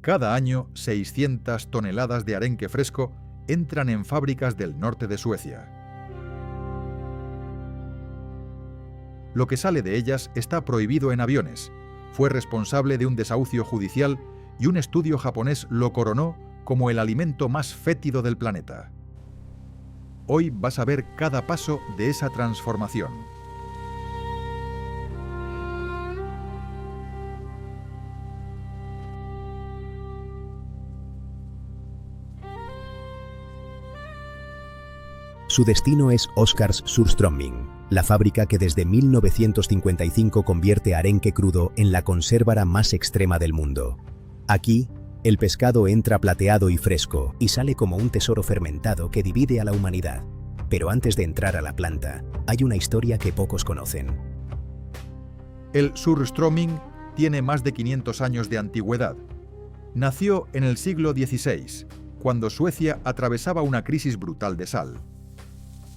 Cada año, 600 toneladas de arenque fresco entran en fábricas del norte de Suecia. Lo que sale de ellas está prohibido en aviones. Fue responsable de un desahucio judicial y un estudio japonés lo coronó como el alimento más fétido del planeta. Hoy vas a ver cada paso de esa transformación. Su destino es Oskars Surströmming, la fábrica que desde 1955 convierte arenque crudo en la conservara más extrema del mundo. Aquí, el pescado entra plateado y fresco y sale como un tesoro fermentado que divide a la humanidad. Pero antes de entrar a la planta, hay una historia que pocos conocen. El Surströmming tiene más de 500 años de antigüedad. Nació en el siglo XVI, cuando Suecia atravesaba una crisis brutal de sal.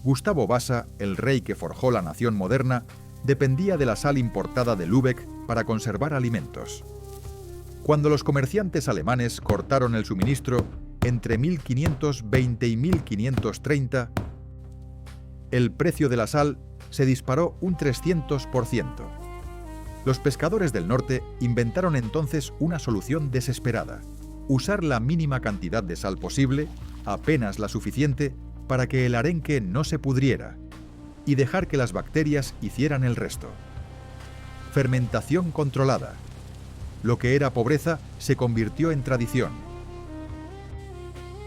Gustavo Vasa, el rey que forjó la nación moderna, dependía de la sal importada de Lübeck para conservar alimentos. Cuando los comerciantes alemanes cortaron el suministro entre 1520 y 1530, el precio de la sal se disparó un 300%. Los pescadores del norte inventaron entonces una solución desesperada: usar la mínima cantidad de sal posible, apenas la suficiente, para que el arenque no se pudriera, y dejar que las bacterias hicieran el resto. Fermentación controlada. Lo que era pobreza se convirtió en tradición.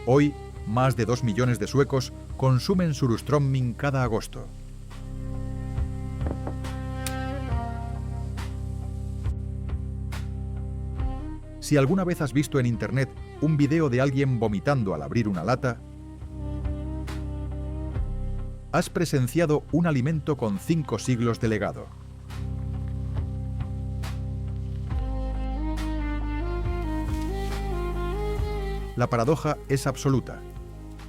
Hoy, más de 2 millones de suecos consumen Surströmming cada agosto. Si alguna vez has visto en internet un video de alguien vomitando al abrir una lata, has presenciado un alimento con 5 siglos de legado. La paradoja es absoluta.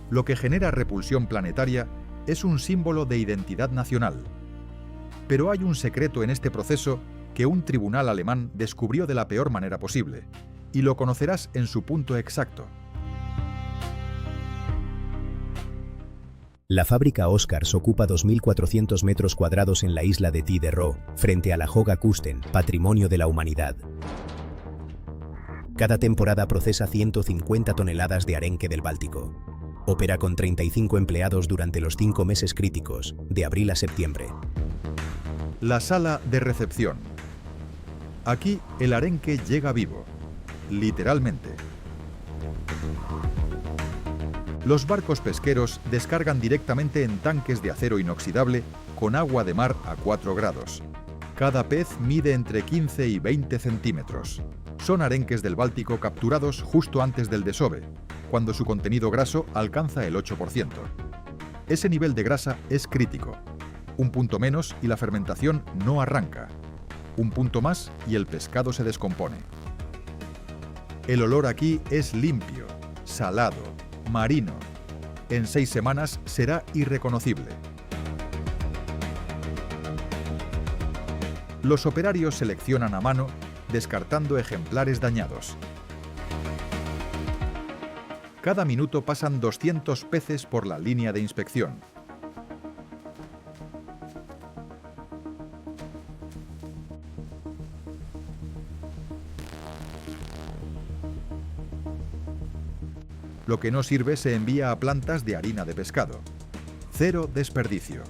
Lo que genera repulsión planetaria es un símbolo de identidad nacional. Pero hay un secreto en este proceso que un tribunal alemán descubrió de la peor manera posible, y lo conocerás en su punto exacto. La fábrica Oskars ocupa 2.400 metros cuadrados en la isla de Tidero, frente a la Höga-Kusten, patrimonio de la humanidad. Cada temporada procesa 150 toneladas de arenque del Báltico. Opera con 35 empleados durante los 5 meses críticos, de abril a septiembre. La sala de recepción. Aquí el arenque llega vivo, literalmente. Los barcos pesqueros descargan directamente en tanques de acero inoxidable con agua de mar a 4 grados. Cada pez mide entre 15 y 20 centímetros. Son arenques del Báltico capturados justo antes del desove, cuando su contenido graso alcanza el 8%. Ese nivel de grasa es crítico. Un punto menos y la fermentación no arranca. Un punto más y el pescado se descompone. El olor aquí es limpio, salado, marino. En 6 semanas será irreconocible. Los operarios seleccionan a mano, descartando ejemplares dañados. Cada minuto pasan 200 peces por la línea de inspección. Lo que no sirve se envía a plantas de harina de pescado. Cero desperdicio.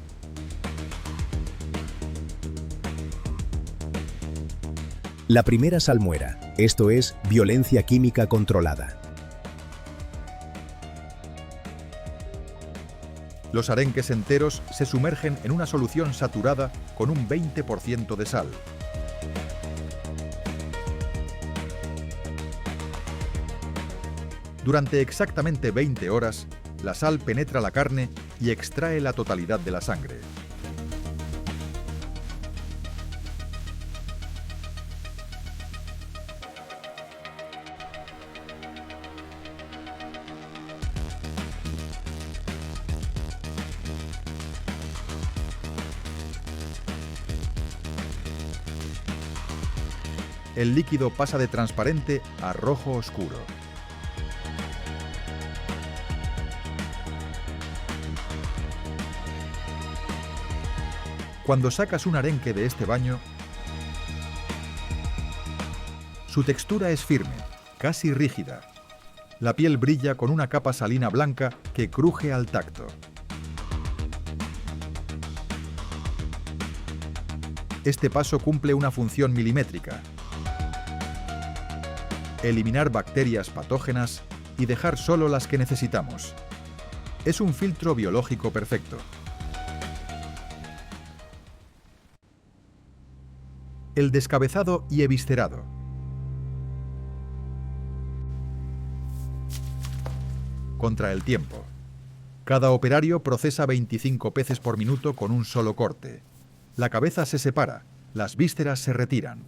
La primera salmuera, esto es, violencia química controlada. Los arenques enteros se sumergen en una solución saturada con un 20% de sal. Durante exactamente 20 horas, la sal penetra la carne y extrae la totalidad de la sangre. el líquido pasa de transparente a rojo oscuro. Cuando sacas un arenque de este baño, su textura es firme, casi rígida. La piel brilla con una capa salina blanca que cruje al tacto. Este paso cumple una función milimétrica: eliminar bacterias patógenas y dejar solo las que necesitamos. Es un filtro biológico perfecto. El descabezado y eviscerado. Contra el tiempo. Cada operario procesa 25 peces por minuto con un solo corte. La cabeza se separa, las vísceras se retiran.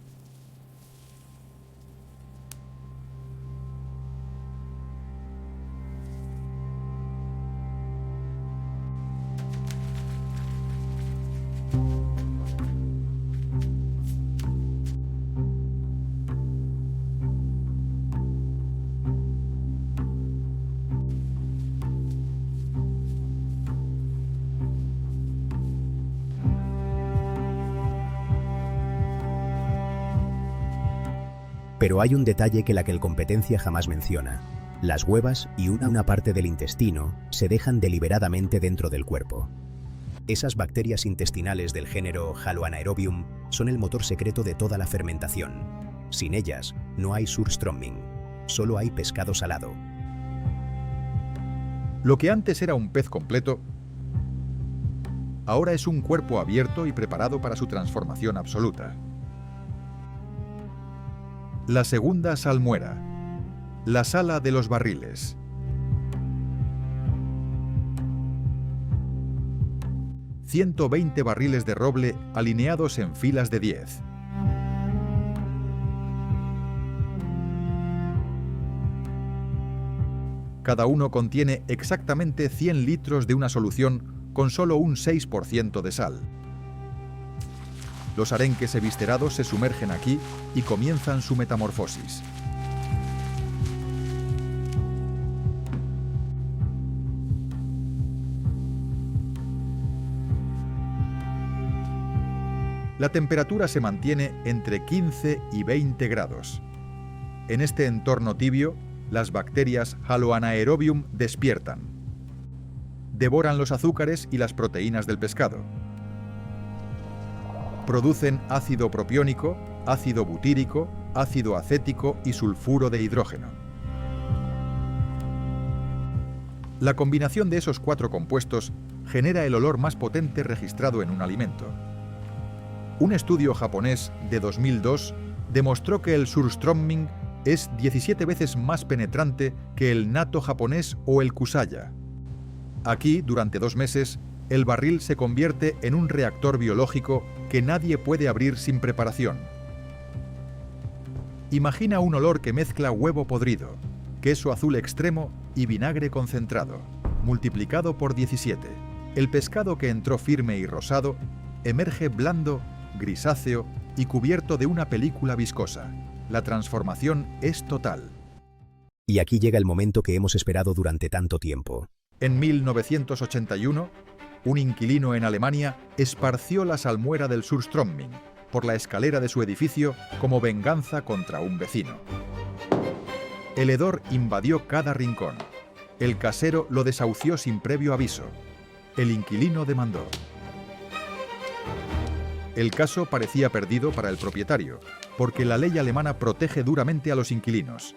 Pero hay un detalle que la competencia jamás menciona. Las huevas y una parte del intestino se dejan deliberadamente dentro del cuerpo. Esas bacterias intestinales del género Haloanaerobium son el motor secreto de toda la fermentación. Sin ellas, no hay Surströmming, solo hay pescado salado. Lo que antes era un pez completo, ahora es un cuerpo abierto y preparado para su transformación absoluta. La segunda salmuera, la sala de los barriles. ...120 barriles de roble alineados en filas de 10. Cada uno contiene exactamente 100 litros de una solución con solo un 6% de sal. Los arenques eviscerados se sumergen aquí y comienzan su metamorfosis. La temperatura se mantiene entre 15 y 20 grados. En este entorno tibio, las bacterias Haloanaerobium despiertan. Devoran los azúcares y las proteínas del pescado. Producen ácido propiónico, ácido butírico, ácido acético y sulfuro de hidrógeno. La combinación de esos 4 compuestos genera el olor más potente registrado en un alimento. Un estudio japonés de 2002 demostró que el Surströmming es 17 veces más penetrante que el natto japonés o el kusaya. Aquí, durante 2 meses, el barril se convierte en un reactor biológico que nadie puede abrir sin preparación. Imagina un olor que mezcla huevo podrido, queso azul extremo y vinagre concentrado, multiplicado por 17. El pescado que entró firme y rosado emerge blando, grisáceo y cubierto de una película viscosa. La transformación es total. Y aquí llega el momento que hemos esperado durante tanto tiempo. En 1981, un inquilino en Alemania esparció la salmuera del Surströmming por la escalera de su edificio como venganza contra un vecino. El hedor invadió cada rincón. El casero lo desahució sin previo aviso. El inquilino demandó. El caso parecía perdido para el propietario, porque la ley alemana protege duramente a los inquilinos.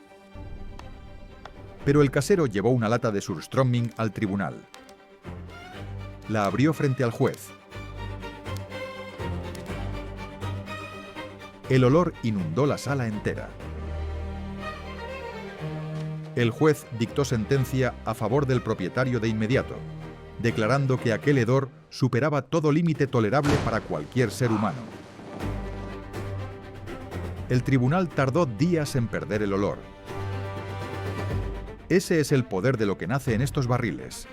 Pero el casero llevó una lata de Surströmming al tribunal. La abrió frente al juez. El olor inundó la sala entera. El juez dictó sentencia a favor del propietario de inmediato, declarando que aquel hedor superaba todo límite tolerable para cualquier ser humano. El tribunal tardó días en perder el olor. Ese es el poder de lo que nace en estos barriles.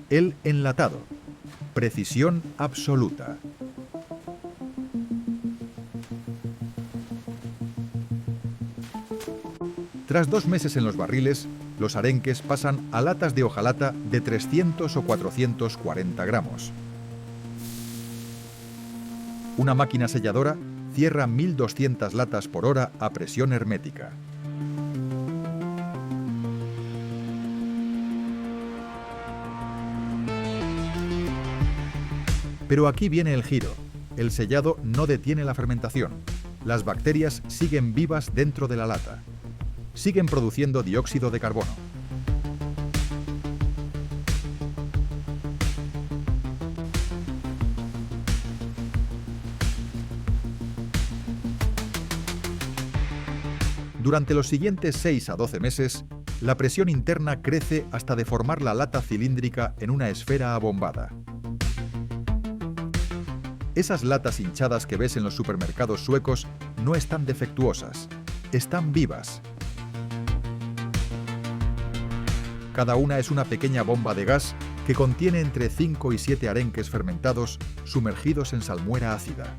El enlatado. Precisión absoluta. Tras 2 meses en los barriles, los arenques pasan a latas de hojalata de 300 o 440 gramos. Una máquina selladora cierra 1.200 latas por hora a presión hermética. Pero aquí viene el giro. El sellado no detiene la fermentación. Las bacterias siguen vivas dentro de la lata. Siguen produciendo dióxido de carbono. Durante los siguientes 6 a 12 meses, la presión interna crece hasta deformar la lata cilíndrica en una esfera abombada. Esas latas hinchadas que ves en los supermercados suecos no están defectuosas, están vivas. Cada una es una pequeña bomba de gas que contiene entre 5 y 7 arenques fermentados sumergidos en salmuera ácida.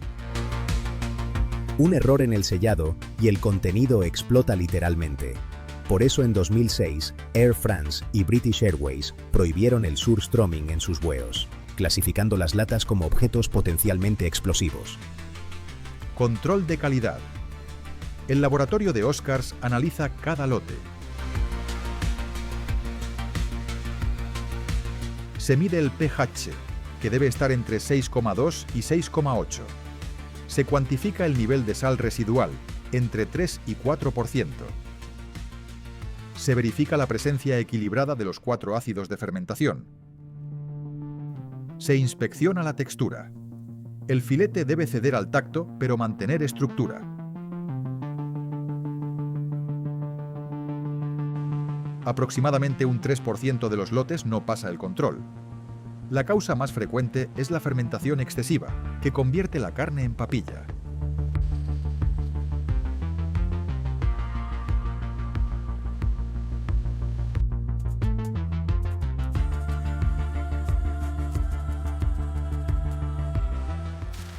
Un error en el sellado y el contenido explota literalmente. Por eso en 2006, Air France y British Airways prohibieron el surströmming en sus vuelos, clasificando las latas como objetos potencialmente explosivos. Control de calidad. El laboratorio de Oscars analiza cada lote. Se mide el pH, que debe estar entre 6,2 y 6,8. Se cuantifica el nivel de sal residual, entre 3 y 4%. Se verifica la presencia equilibrada de los 4 ácidos de fermentación. Se inspecciona la textura. El filete debe ceder al tacto, pero mantener estructura. Aproximadamente un 3% de los lotes no pasa el control. La causa más frecuente es la fermentación excesiva, que convierte la carne en papilla.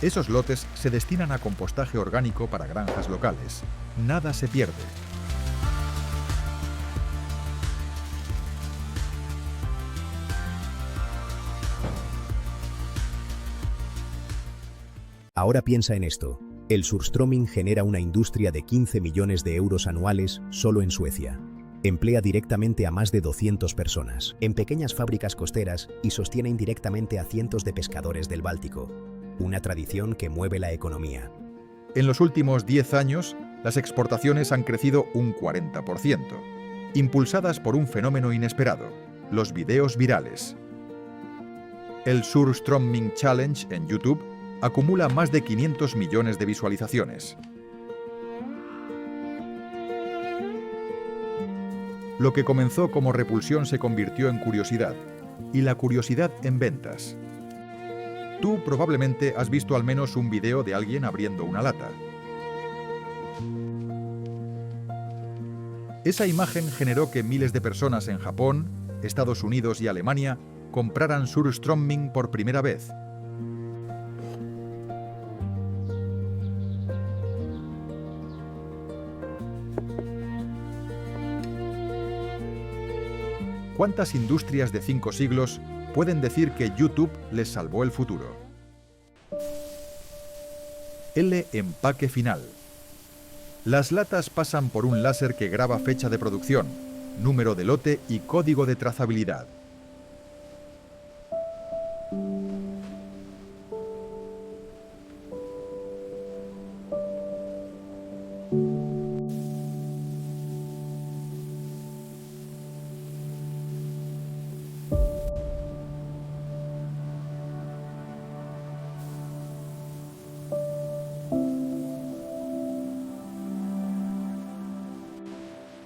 Esos lotes se destinan a compostaje orgánico para granjas locales. Nada se pierde. Ahora piensa en esto. El surströmming genera una industria de 15 millones de euros anuales solo en Suecia. Emplea directamente a más de 200 personas en pequeñas fábricas costeras y sostiene indirectamente a cientos de pescadores del Báltico. Una tradición que mueve la economía. En los últimos 10 años, las exportaciones han crecido un 40%, impulsadas por un fenómeno inesperado: los videos virales. El Surströmming Challenge en YouTube acumula más de 500 millones de visualizaciones. Lo que comenzó como repulsión se convirtió en curiosidad, y la curiosidad en ventas. Tú probablemente has visto al menos un video de alguien abriendo una lata. Esa imagen generó que miles de personas en Japón, Estados Unidos y Alemania compraran surströmming por primera vez. ¿Cuántas industrias de 5 siglos pueden decir que YouTube les salvó el futuro? El empaque final. Las latas pasan por un láser que graba fecha de producción, número de lote y código de trazabilidad.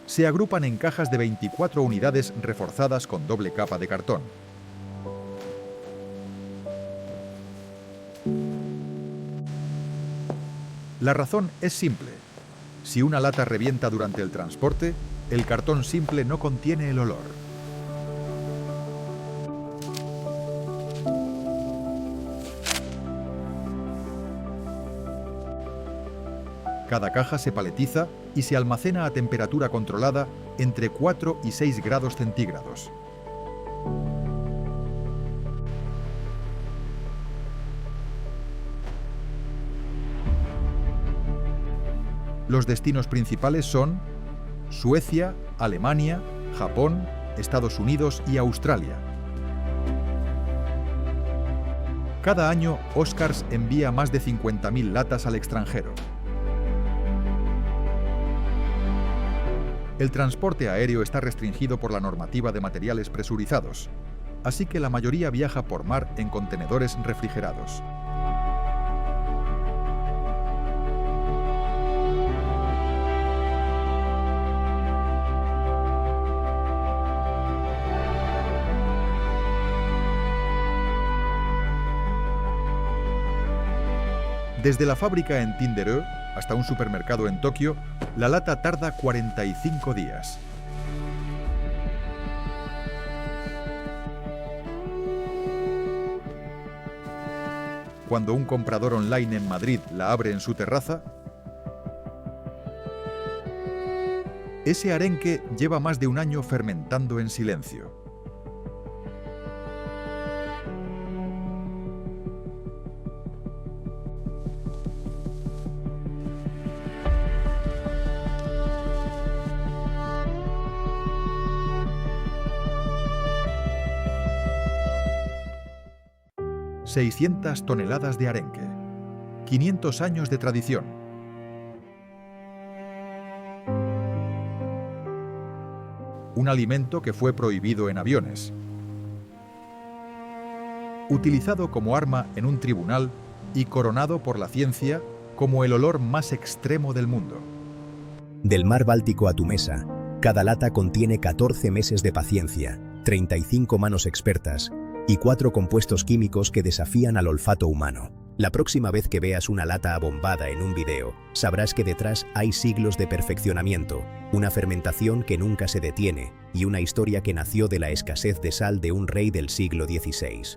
Se agrupan en cajas de 24 unidades reforzadas con doble capa de cartón. La razón es simple. Si una lata revienta durante el transporte, el cartón simple no contiene el olor. Cada caja se paletiza y se almacena a temperatura controlada entre 4 y 6 grados centígrados. Los destinos principales son Suecia, Alemania, Japón, Estados Unidos y Australia. Cada año, Oscars envía más de 50.000 latas al extranjero. El transporte aéreo está restringido por la normativa de materiales presurizados, así que la mayoría viaja por mar en contenedores refrigerados. Desde la fábrica en Tinderö hasta un supermercado en Tokio, la lata tarda 45 días. Cuando un comprador online en Madrid la abre en su terraza, ese arenque lleva más de un año fermentando en silencio. ...600 toneladas de arenque, 500 años de tradición. Un alimento que fue prohibido en aviones. Utilizado como arma en un tribunal y coronado por la ciencia como el olor más extremo del mundo. Del mar Báltico a tu mesa, cada lata contiene 14 meses de paciencia, 35 manos expertas, y 4 compuestos químicos que desafían al olfato humano. La próxima vez que veas una lata abombada en un video, sabrás que detrás hay siglos de perfeccionamiento, una fermentación que nunca se detiene y una historia que nació de la escasez de sal de un rey del siglo XVI.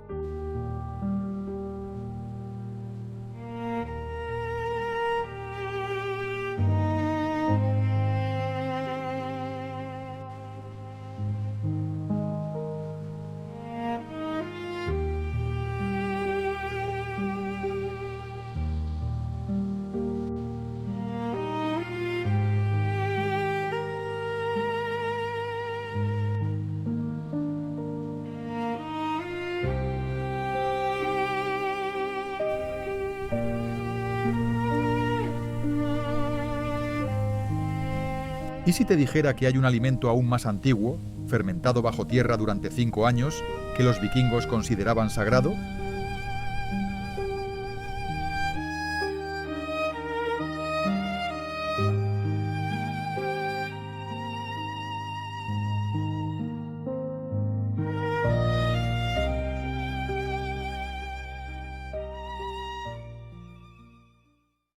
¿Y si te dijera que hay un alimento aún más antiguo, fermentado bajo tierra durante 5 años, que los vikingos consideraban sagrado?